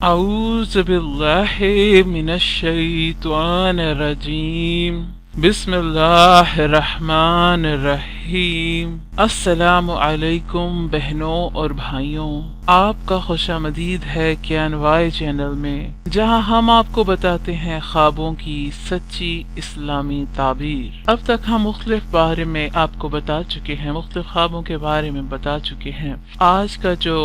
اعوذ باللہ من الشیطان الرجیم بسم اللہ الرحمن الرحیم۔ السلام علیکم بہنوں اور بھائیوں، آپ کا خوش آمدید ہے KNY چینل میں، جہاں ہم آپ کو بتاتے ہیں خوابوں کی سچی اسلامی تعبیر۔ اب تک ہم مختلف بارے میں آپ کو بتا چکے ہیں، مختلف خوابوں کے بارے میں بتا چکے ہیں۔ آج کا جو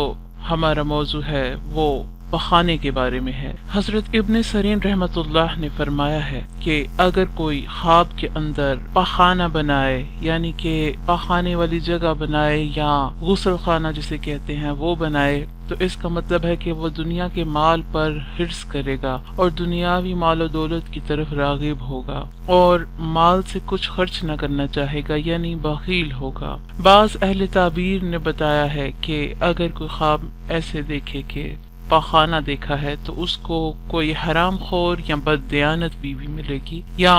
ہمارا موضوع ہے وہ پخانے کے بارے میں ہے۔ حضرت ابن سیرین رحمۃ اللہ نے فرمایا ہے کہ اگر کوئی خواب کے اندر پخانہ بنائے، یعنی کہ پخانے والی جگہ بنائے یا غسل خانہ جسے کہتے ہیں وہ بنائے، تو اس کا مطلب ہے کہ وہ دنیا کے مال پر حرص کرے گا اور دنیاوی مال و دولت کی طرف راغب ہوگا اور مال سے کچھ خرچ نہ کرنا چاہے گا، یعنی بخیل ہوگا۔ بعض اہل تعبیر نے بتایا ہے کہ اگر کوئی خواب ایسے دیکھے کہ پخانہ دیکھا ہے تو اس کو کوئی حرام خور یا بددیانت بیوی ملے گی، یا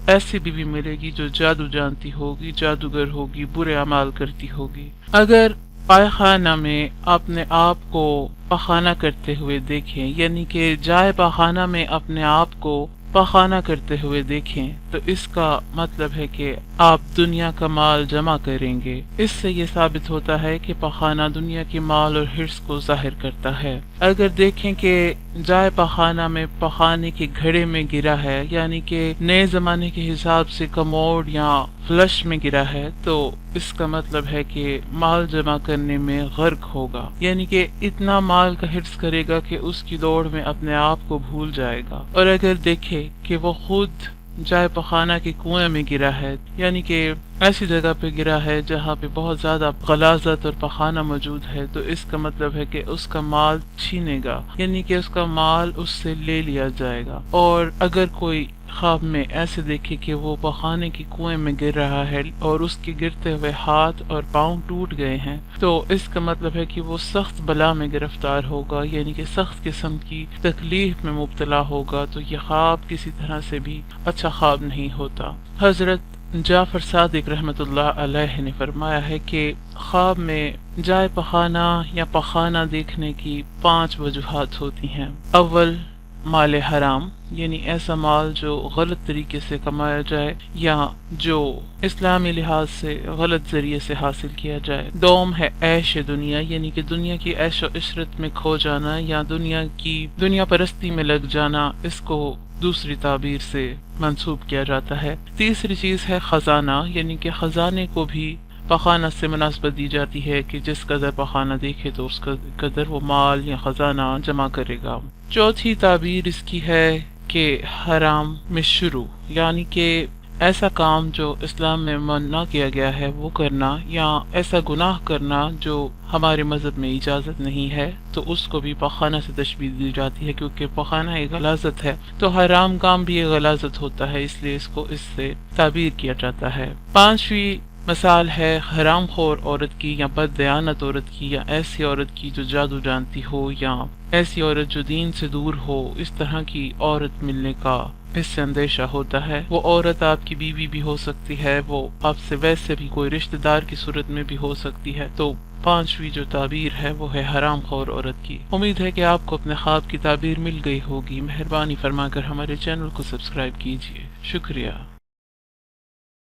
ایسی بیوی ملے گی جو جادو جانتی ہوگی، جادوگر ہوگی، برے اعمال کرتی ہوگی۔ اگر پائخانہ میں اپنے آپ کو پخانہ کرتے ہوئے دیکھیں، یعنی کہ جائے پخانہ میں اپنے آپ کو پخانہ کرتے ہوئے دیکھیں، تو اس کا مطلب ہے کہ آپ دنیا کا مال جمع کریں گے۔ اس سے یہ ثابت ہوتا ہے کہ پخانہ دنیا کے مال اور حرص کو ظاہر کرتا ہے۔ اگر دیکھیں کہ جائے پخانہ میں پخانے کے گھڑے میں گرا ہے، یعنی کہ نئے زمانے کے حساب سے کموڈ یا فلش میں گرا ہے، تو اس کا مطلب ہے کہ مال جمع کرنے میں غرق ہوگا، یعنی کہ اتنا مال کا حرص کرے گا کہ اس کی دوڑ میں اپنے آپ کو بھول جائے گا۔ اور اگر دیکھے کہ وہ خود جائے پخانہ کے کنویں میں گرا ہے، یعنی کہ ایسی جگہ پہ گرا ہے جہاں پہ بہت زیادہ غلاظت اور پخانہ موجود ہے، تو اس کا مطلب ہے کہ اس کا مال چھینے گا، یعنی کہ اس کا مال اس سے لے لیا جائے گا۔ اور اگر کوئی خواب میں ایسے دیکھے کہ وہ پخانے کے کنویں میں گر رہا ہے اور اس کے گرتے ہوئے ہاتھ اور پاؤں ٹوٹ گئے ہیں، تو اس کا مطلب ہے کہ وہ سخت بلا میں گرفتار ہوگا، یعنی کہ سخت قسم کی تکلیف میں مبتلا ہوگا۔ تو یہ خواب کسی طرح سے بھی اچھا خواب نہیں ہوتا۔ حضرت جعفر صادق رحمۃ اللہ علیہ نے فرمایا ہے کہ خواب میں جائے پخانہ یا پخانہ دیکھنے کی 5 وجوہات ہوتی ہیں۔ اول، مال حرام، یعنی ایسا مال جو غلط طریقے سے کمایا جائے یا جو اسلامی لحاظ سے غلط ذریعے سے حاصل کیا جائے۔ دوم ہے عیش دنیا، یعنی کہ دنیا کی عیش و عشرت میں کھو جانا یا دنیا پرستی میں لگ جانا، اس کو دوسری تعبیر سے منسوب کیا جاتا ہے۔ تیسری چیز ہے خزانہ، یعنی کہ خزانے کو بھی پخانہ سے مناسبت دی جاتی ہے کہ جس قدر پخانہ دیکھے تو اس قدر وہ مال یا خزانہ جمع کرے گا۔ چوتھی تعبیر اس کی ہے کہ حرام میں شروع، یعنی کہ ایسا کام جو اسلام میں منع کیا گیا ہے وہ کرنا، یا ایسا گناہ کرنا جو ہمارے مذہب میں اجازت نہیں ہے، تو اس کو بھی پخانہ سے تشبیہ دی جاتی ہے، کیونکہ پخانہ ایک غلاظت ہے، تو حرام کام بھی ایک غلاظت ہوتا ہے، اس لیے اس کو اس سے تعبیر کیا جاتا ہے۔ پانچویں مثال ہے حرام خور عورت کی یا بددیانت عورت کی، یا ایسی عورت کی جو جادو جانتی ہو، یا ایسی عورت جو دین سے دور ہو۔ اس طرح کی عورت ملنے کا اس سے اندیشہ ہوتا ہے۔ وہ عورت آپ کی بیوی بھی ہو سکتی ہے، وہ آپ سے ویسے بھی کوئی رشتہ دار کی صورت میں بھی ہو سکتی ہے۔ تو پانچویں جو تعبیر ہے وہ ہے حرام خور عورت کی۔ امید ہے کہ آپ کو اپنے خواب کی تعبیر مل گئی ہوگی۔ مہربانی فرما کر ہمارے چینل کو سبسکرائب کیجیے۔ شکریہ۔